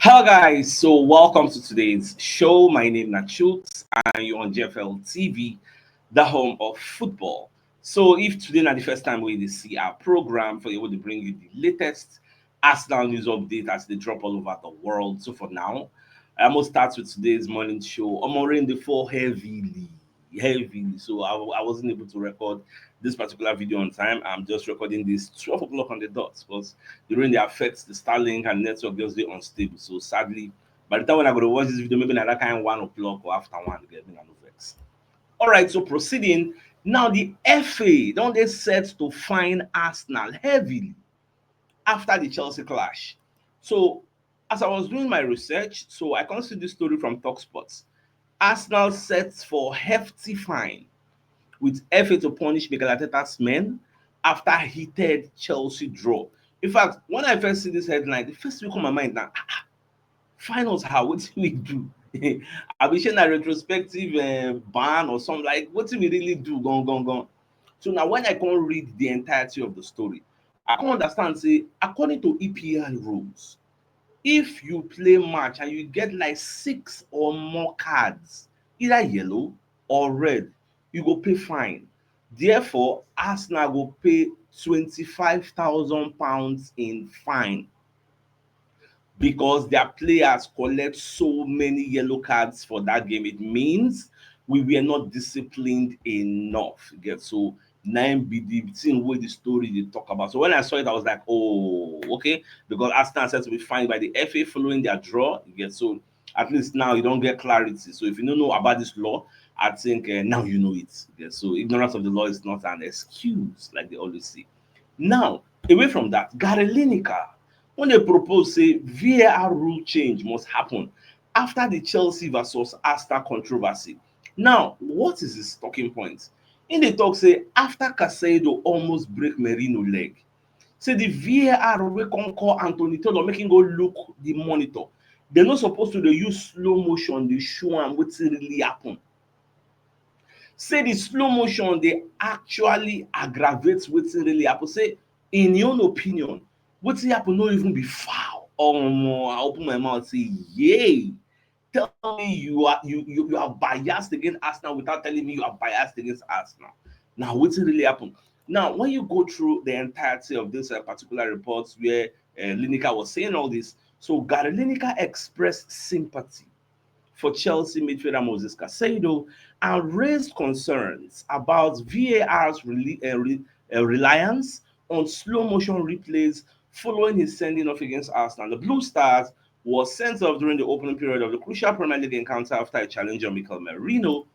Hello guys, so welcome to today's show. My name is CHUKS and you're on JFL TV, the home of football. So if today is the first time we see our program, for able to bring you the latest Arsenal news update as they drop all over the world. So for now, I'm gonna start with today's morning show. I'm already in the fall heavily. So I wasn't able to record this particular video on time. I'm just recording this 12 o'clock on the dot because during the effects, the Starlink and network just be unstable. So sadly, by the time when I go to watch this video, maybe at that kind 1 o'clock or after one, get me no vex. All right, so proceeding now, the FA don't they set to fine Arsenal heavily after the Chelsea clash. So as I was doing my research, so I can see this story from TalkSports. Arsenal sets for hefty fine with FA to punish Mikel Arteta's men after heated Chelsea draw. In fact, when I first see this headline, the first thing come my mind now, finals how what we do? I be sharing a retrospective ban or something like what we really do gone. So now when I can't read the entirety of the story, I can understand say according to EPL rules, if you play match and you get like 6 or more cards, either yellow or red, you go pay fine. Therefore, Arsenal go pay £25,000 in fine because their players collect so many yellow cards for that game. It means we were not disciplined enough. You get so nine be the thing where the story they talk about. So when I saw it, I was like, oh, okay, because Arsenal said to be fined by the FA following their draw. You get so at least now you don't get clarity. So if you don't know about this law, I think now you know it. You get so ignorance of the law is not an excuse, like they always say. Now, away from that, Gary Lineker when they propose say VAR rule change must happen after the Chelsea versus Arsenal controversy. Now, what is his talking point? In the talk say after Casado almost break Merino leg, say the VAR wey come call Anthony Taylor make him go look the monitor. They're not supposed to dey use slow motion dey show am wetin really happen. Say the slow motion dey actually aggravate wetin really happen. Say in your own opinion, wetin happen no even be foul. Omo, I open my mouth say yay. Tell me you are biased against Arsenal without telling me you are biased against Arsenal. Now wetin really happen? Now when you go through the entirety of this particular report where Lineker was saying all this, so Gary Lineker expressed sympathy for Chelsea midfielder Moses Caicedo and raised concerns about VAR's reliance on slow motion replays following his sending off against Arsenal. The Blue Stars was sent off during the opening period of the crucial Premier League encounter after a challenge on Mikel Merino.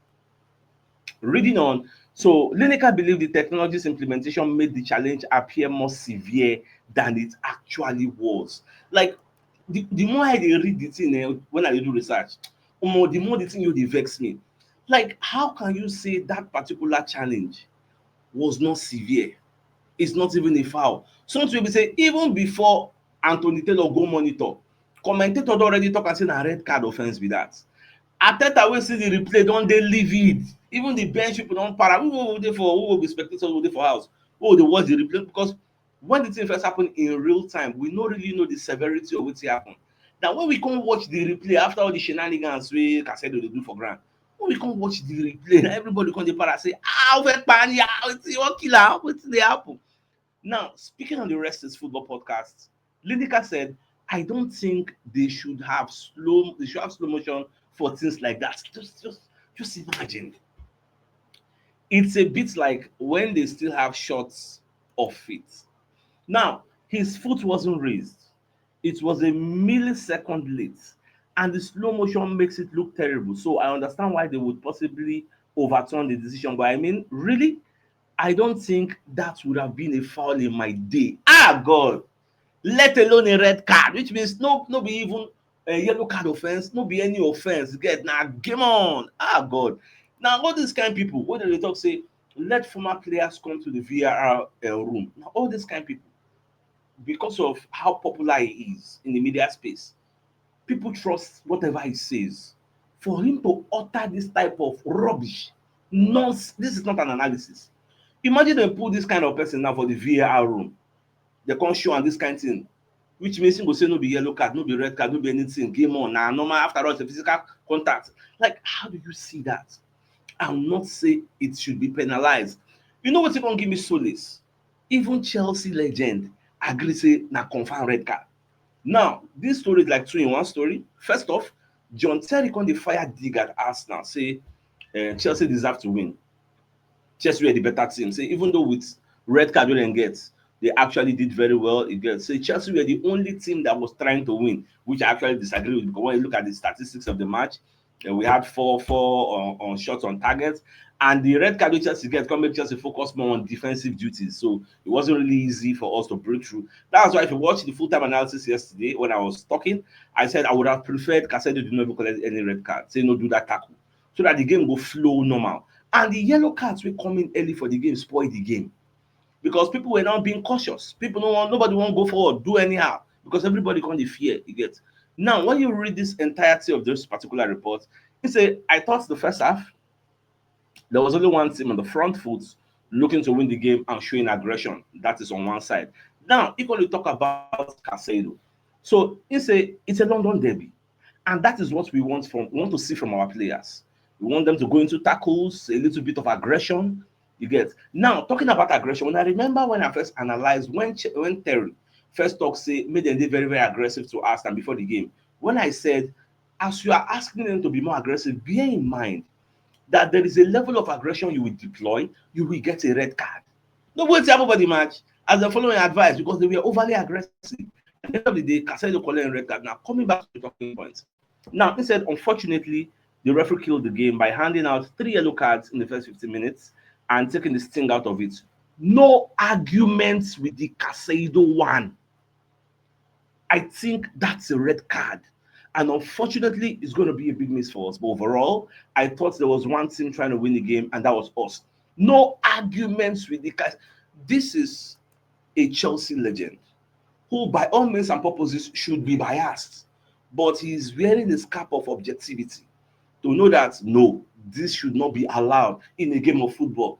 Reading on, so Lineker believed the technology's implementation made the challenge appear more severe than it actually was. Like the more I dey read the thing when I dey do research, the more the thing dey vex me. Like how can you say that particular challenge was not severe? It's not even a foul. Something wey be say even before Anthony Taylor go monitor, commentator don already talk am say na red card offence be that. Arteta wey see the replay don dey livid. Even the bench people don para. Who go dey for who go be spectators, who go dey for house, who go dey watch the replay because when the thing first happen in real time, we no really know the severity of wetin happen. Now when we come watch the replay after all the shenanigans wey Casedo dey do for ground, when we come watch the replay, na everybody come dey para say o fẹ́ pa ni, wetin you wan kill am, wetin dey happen? Now speaking on the Rest is Football podcast, Lineker said, I don't think they should have slow motion for things like that. Just imagine. It's a bit like when they still have shots of feet. Now, his foot wasn't raised. It was a millisecond late. And the slow motion makes it look terrible. So I understand why they would possibly overturn the decision. But I mean, really? I don't think that would have been a foul in my day. Ah, God. Let alone a red card, which means no be even a yellow card offense, no be any offense. Get now, game on. Ah, God. Now, all these kind of people, what do they talk say? Let former players come to the VAR room. Now, all these kind of people, because of how popular he is in the media space, people trust whatever he says. For him to utter this type of rubbish, nonsense, this is not an analysis. Imagine they put this kind of person now for the VAR room. They can't show on this kind of thing. which means him go say no be yellow card, no be red card, no be anything, game on. Now normal after all it's a physical contact. Like, how do you see that? I will not say it should be penalized. You know what's going to give me solace? Even Chelsea legend agree say na confirm red card. Now, this story is like two in one story. First off, John Terry con dey fire dig at Arsenal, say Chelsea deserve to win. Chelsea were the better team. Say even though with red card wey dem get, they actually did very well. You get say Chelsea were the only team that was trying to win, which I actually disagree with because when you look at the statistics of the match, we had four on shots on target, and the red card wey Chelsea get come make Chelsea focus more on defensive duties. So it wasn't really easy for us to break through. That's why if you watch the full time analysis yesterday when I was talking, I said I would have preferred Casado did not even collect any red card. Say no do that tackle so that the game go flow normal. And the yellow cards will come in early for the game, spoil the game. Because people were now being cautious. People don't want nobody want to go forward, do anyhow. Because everybody can dey fear, you get. Now, when you read this entirety of this particular report, you say, I thought the first half, there was only one team on the front foot looking to win the game and showing aggression. That is on one side. Now, equally talk about Casado. So he say it's a London derby. And that is what we want to see from our players. We want them to go into tackles, a little bit of aggression. You get now talking about aggression. When I remember when I first analyzed when Terry first talk say made them dey very very aggressive to us and before the game. When I said, as you are asking them to be more aggressive, bear in mind that there is a level of aggression you will deploy, you will get a red card. No wait happen for the match as they're following advice because they were overly aggressive. At the end of the day, Casado collect red card. Now coming back to the talking point. Now, he said, unfortunately, the referee killed the game by handing out 3 yellow cards in the first 15 minutes and taking the sting out of it. No arguments with the Casado one. I think that's a red card. And unfortunately, it's going to be a big miss for us. But overall, I thought there was one team trying to win the game, and that was us. No arguments with the guys. This is a Chelsea legend who, by all means and purposes, should be biased. But he's wearing the scarf of objectivity to know that no, this should not be allowed in a game of football.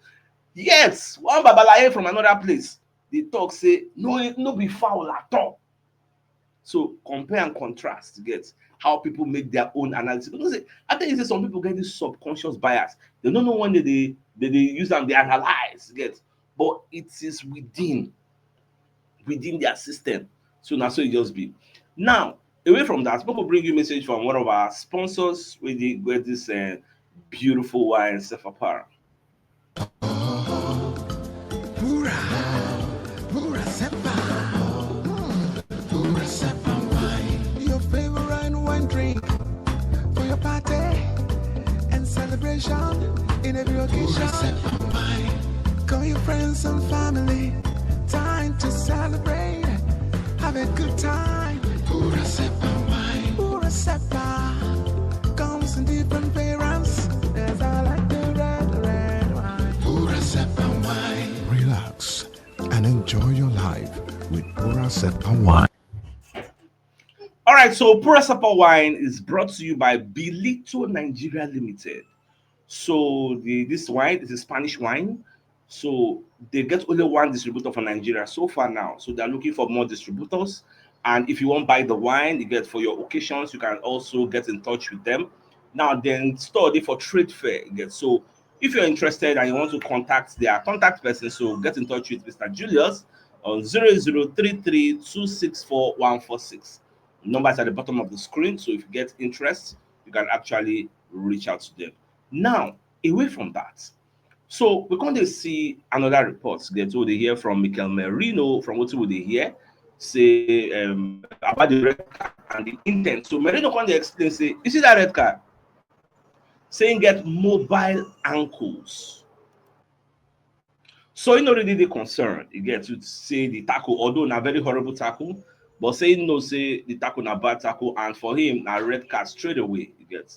Yes, one babalaye from another place, they talk say no be foul at all. So compare and contrast to get how people make their own analysis. Because I think some people get this subconscious bias. They don't know when they use them, they analyze, get. But it is within their system. So now so it just be. Now, away from that, people bring you message from one of our sponsors with this beautiful wine, Sefapara. Pura, pura sepa, pura sepa wine. Your favorite wine drink for your party and celebration in every occasion. Pura sepa wine. Call your friends and family. Time to celebrate. Have a good time. Pura sepa wine. Pura sepa comes in different variants. There's I like the red wine. Pura sepa wine. Relax and enjoy your life with Pura sepa wine. All right, so Pura Sepa wine is brought to you by Bilito Nigeria Limited. So this wine is a Spanish wine. So they get only one distributor for Nigeria so far now. So they're looking for more distributors. And if you want to buy the wine, you get for your occasions, you can also get in touch with them. Now, then store it for trade fair. You get so if you're interested and you want to contact their contact person, so get in touch with Mr. Julius on 0033264146. Numbers at the bottom of the screen. So if you get interest, you can actually reach out to them. Now, away from that, so we're going to see another report. Get what they hear from Mikel Merino, from what they hear, say about the red card and the intent. So Merino can explain, say, you see that red card? Saying get mobile ankles. So you know really the concern. You get to say the tackle, although not very horrible tackle, but saying no, say the tackle na bad tackle, and for him, na red card straight away. You get.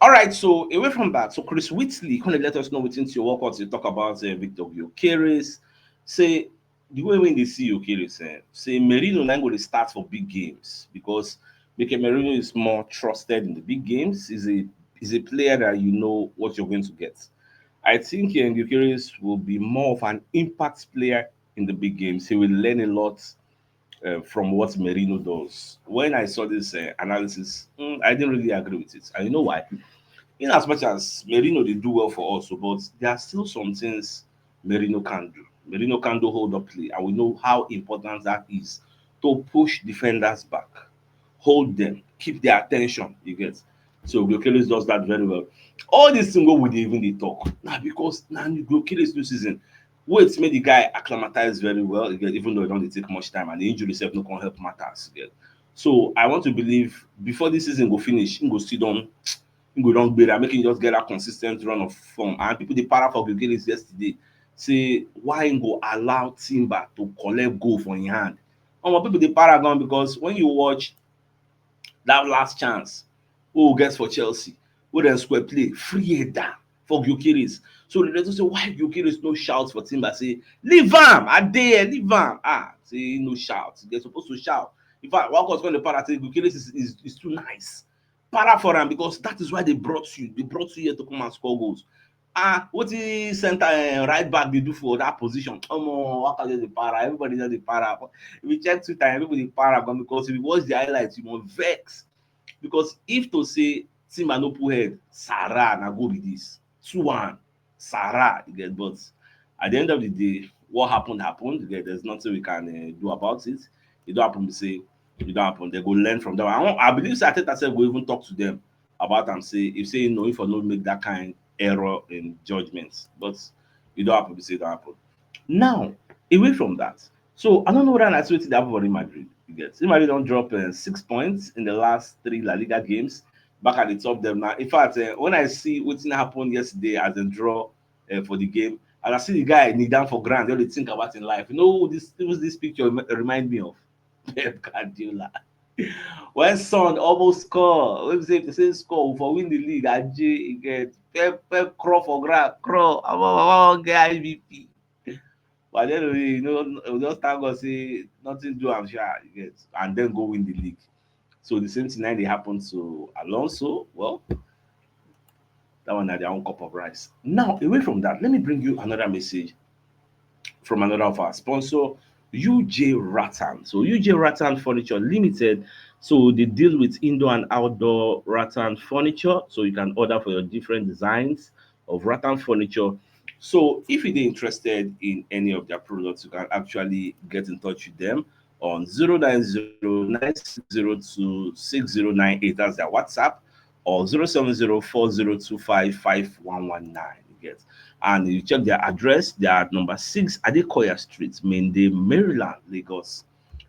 All right, so away from that, so Chris Whitley kind of let us know within your workouts you talk about Victor Gyökeres. Say the way when they see Gyökeres, say Merino now going to start for big games because Mikel Merino is more trusted in the big games. Is a player that you know what you're going to get. I think Gyökeres will be more of an impact player in the big games. He will learn a lot from what Merino does. When I saw this analysis, I didn't really agree with it. And you know why? In as much as Merino they do well for us, but there are still some things Merino can do. Merino can do hold up play, and we know how important that is to push defenders back, hold them, keep their attention. You get so Gyokeres does that very well. All these things we dey even dey talk now because now Gyokeres new season. Wait, make the guy acclimatize very well. You get even though it don't dey take much time and the injury self no come help matters. You get so I want to believe before this season go finish, him go still don him go don gbera make him just get that consis ten t run of form. And people dey para for Gyokeres yesterday say why him go allow Timber to collect goal for him hand. Omo people dey para gan because when you watch that last chance wey we get for Chelsea wey dem square play free header for Gyokeres. So dem just say why Gyokeres no shout for Timber say leave am I dey here leave am say he no shout dem suppose to shout. In fact one cause come dey para say Gyokeres is too nice. Para for am because that is why they brought you here to come and score goals. Wetin center right back dey do for that position? Omo Waka just dey para, everybody just dey para. If you check Twitter everybody dey para gan because if you watch the highlights you must vex because if to say Timber no put head Sarah na go be this 2-1 Sarah you get but at the end of the day what happened you get there's nothing we can do about it. E don happen be say e don happen they go learn from that one. I believe say Arteta sef go even talk to them about am say if say no if I no make that kind error in judgment but e don happen be say e don happen. Now away from that so I don't know whether na wetin dey happen for Real Madrid you get Real Madrid don drop 6 points in the last 3 La Liga games back at the top dem now. In fact when I see wetin happen yesterday as dem draw for the game and I see the guy kneel down for ground just dey think about him life. You know who this picture remind me of? Pep Guardiola. When Son almost score wey be say if the same score we for win the league aje e get Pep crawl for ground crawl I wan get IVP but at the end of the day you know we just thank God say nothing do am sha you get and then go win the league. So the same thing now dey happen to Alonso. Well that one na their own cup of rice. Now away from that let me bring you another message from another of our sponsor, UJ Rattan. So UJ Rattan Furniture Limited. So they deal with indoor and outdoor rattan furniture. So you can order for your different designs of rattan furniture. So if you're interested in any of their products, you can actually get in touch with them on 09096026098. That's their WhatsApp or 07040255119. You get and you check their address, they are at number 6 Adekoya Street, Mende, Maryland, Lagos,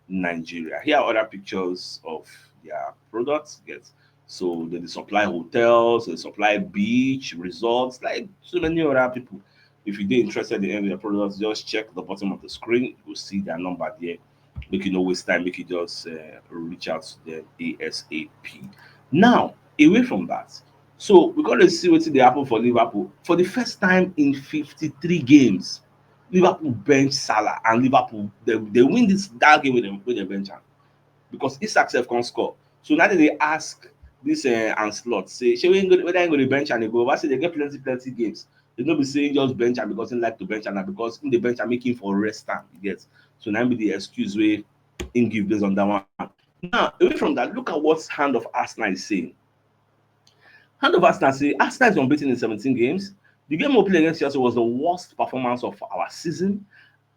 Nigeria. Here are other pictures of their products. Yes. So they supply hotels, they supply beach, resorts, like so many other people. If you're interested in any of their products, just check the bottom of the screen. You will see their number there. Make you no waste time, make you just reach out to them ASAP. Now, away from that, so we're going to see what dey happen for Liverpool. For the first time in 53 games, Liverpool bench Salah and Liverpool they win that game with dem bench am because Isak sef come score. So now they ask this Ancelotti say shey whether him go dey bench am dey go over say they get plenty games. They no be say just bench am because him like to bench am na because him dey bench am make him for rest am you get. So na be the excuse wey him give based on that one. Now away from that, look at what Hand of Arsenal is saying. Hand of Arsenal say Arsenal is unbeaten in 17 games. The game we played against Chelsea was the worst performance of our season,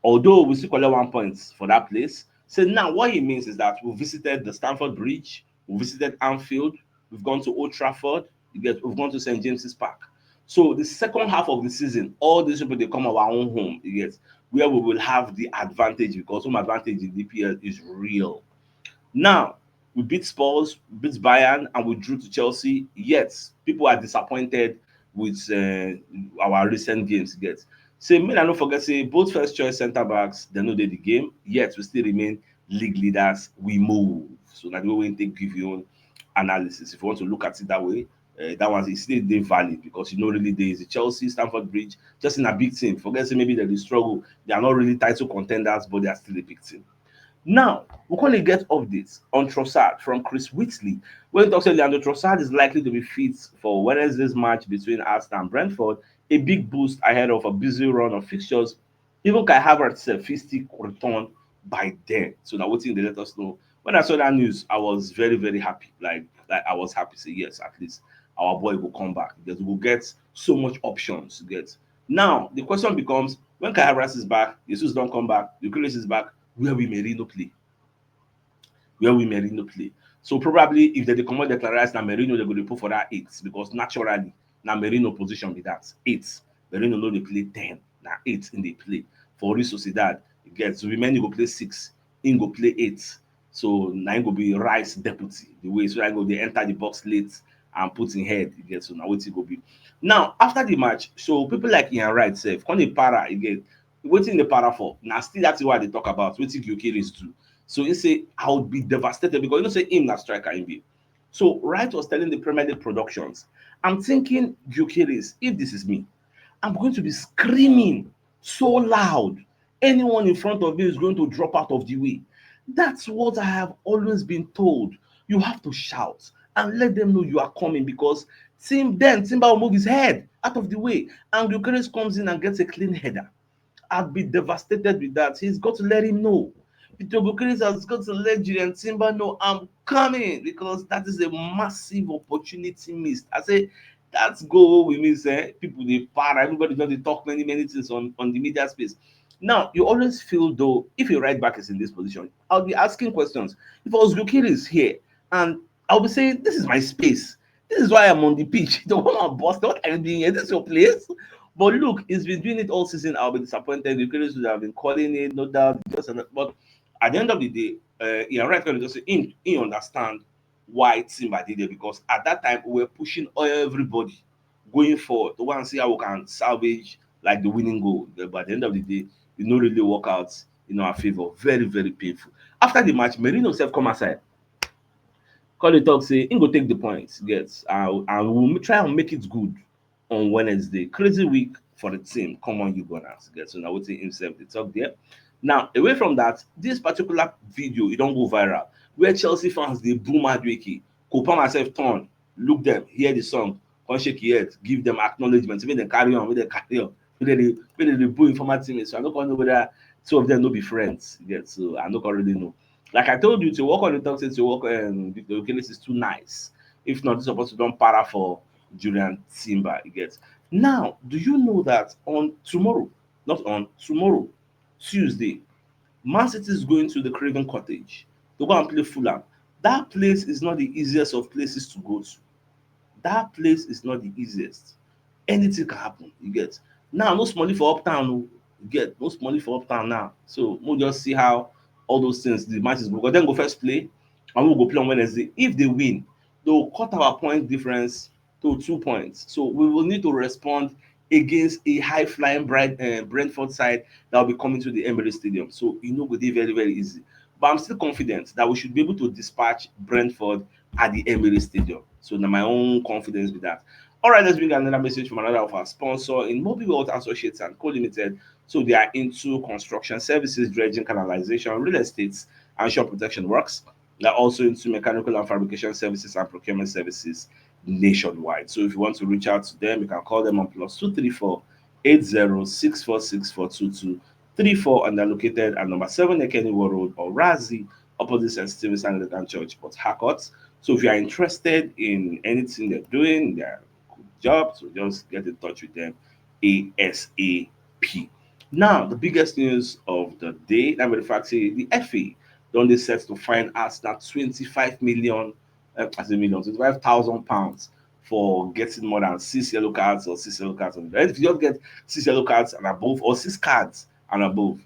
although we still collect 1 point for that place. So now what he means is that we visited the Stamford Bridge, we visited Anfield, we've gone to Old Trafford, we've gone to St. James's Park. So the second half of the season, all these people they come of our own home, you get, where we will have the advantage because home advantage in DPL is real. Now we beat Spurs, we beat Bayern, and we drew to Chelsea. Yet people are disappointed with our recent games. Get say, may I not forget say both first choice centre backs they know they the game. Yet we still remain league leaders. We move. So now the way they give you own analysis. If you want to look at it that way, that one is still they valid because you know really there is a Chelsea, Stamford Bridge, just in a big team. Forget say maybe they struggle. They are not really title contenders, but they are still a big team. Now, we're going to get updates on Trossard from Chris Whitley. When he talks about Leandro Trossard is likely to be fit for Wednesday's match between Arsenal and Brentford, a big boost ahead of a busy run of fixtures. Even Kai Havertz's fistic return by then. So now what thing they let us know. When I saw that news, I was very, very happy. Like I was happy to say yes, at least our boy will come back because we'll get so much options to get. Now the question becomes when Kai Havertz is back, Jesus don't come back, Eucharist is back, where will Merino play? Where will Merino play? So probably if they come out declare na Merino they go dey put for that 8 because naturally na Merino position be that 8. Merino no dey play 10, na 8 in dey play. For Real Sociedad, you get Zubimendi go play 6, im go play 8. So na im go be Rice deputy the way so that go dey enter the box late and put im head, you get, so na wetin go be. Now after the match, so people like Ian Wright sef come dey para, you get, wetin dey para for na still that thing wey I dey talk about wetin Gyökeres do. So he say I would be devastated because you know say him na striker him be. So Wright was telling the Premier League Productions, I'm thinking Gyökeres, if this is me, I'm going to be screaming so loud. Anyone in front of me is going to drop out of the way. That's what I have always been told. You have to shout and let them know you are coming because Timber will move his head out of the way and Gyökeres comes in and gets a clean header. I'd be devastated with that. He's got to let him know. Peter Gyökeres has got to let Julian Timber know I'm coming because that is a massive opportunity missed. I say that's goal we miss. People they para, everybody does they talk many things on the media space. Now you always feel though if your right back is in this position, I'll be asking questions. If I was Gyökeres here and I'll be saying this is my space. This is why I'm on the pitch. The one I'm boss, what I'm doing here, this is your place. But look, he's been doing it all season. I'll be disappointed. Gyökeres would have been calling it, no doubt. But at the end of the day, Ian Wright can just say he understand why Timber did it because at that time we were pushing everybody going forward to want to see how we can salvage like the winning goal. But at the end of the day, it no really work out in our favor. Very, very painful. After the match, Merino himself come aside. Call the talk say he go take the points, get, and we'll try and make it good on Wednesday. Crazy week for the team. Come on, you Gunners, get. So now we see himself the talk there. Now, away from that, this particular video, it don't go viral. Where Chelsea fans they boom Madueke, Copa myself turn, look them, hear the song, come shake your head, give them acknowledgement, make them carry on, make them carry on, make them boo informal teammates. So I don't know whether two of them no be friends. Yeah, so I don't really know. Like I told you to work on the talk, say to work the Eucharist is too nice. If not, this supposed to don't para for Julian Timber. You get. Now, do you know that on tomorrow, not on tomorrow, Tuesday, Man City is going to the Craven Cottage to go and play Fulham. That place is not the easiest of places to go to. That place is not the easiest. Anything can happen. You get. Now, no money for uptown. Oh, you get no money for uptown now. So we'll just see how all those things the matches go. Because then go first play, and we'll go play on Wednesday. If they win, they'll cut our point difference to 2 points. So we will need to respond against a high flying Brentford side that will be coming to the Emirates Stadium. So you know, it will be very, very easy. But I'm still confident that we should be able to dispatch Brentford at the Emirates Stadium. So now my own confidence with that. All right, let's bring another message from another of our sponsor in Mobile World Associates and Co Limited. So they are into construction services, dredging, canalization, real estate, and shore protection works. They're also into mechanical and fabrication services and procurement services nationwide. So if you want to reach out to them, you can call them on +234 806466422234, and they're located at number 7 Ekeniwo Road or Razi, opposite St. Stephen's Anglican Church, Port Harcourt. So if you are interested in anything they're doing, their good job, so just get in touch with them ASAP. Now, the biggest news of the day, that the fact say the FA don't they set to fine Arsenal 25 million, as a million, £25,000 for getting more than 6 yellow cards or 6 yellow cards. And if you don't get 6 yellow cards and above, or 6 cards and above,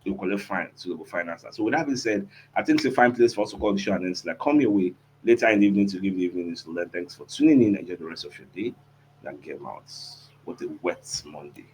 you collect fine. So you go fine Arsenal. So with that being said, I think it's a fine place for us to call the show, and it's like come your way later in the evening to give the evening news to learn. Thanks for tuning in. Enjoy the rest of your day. And get out. What a wet Monday.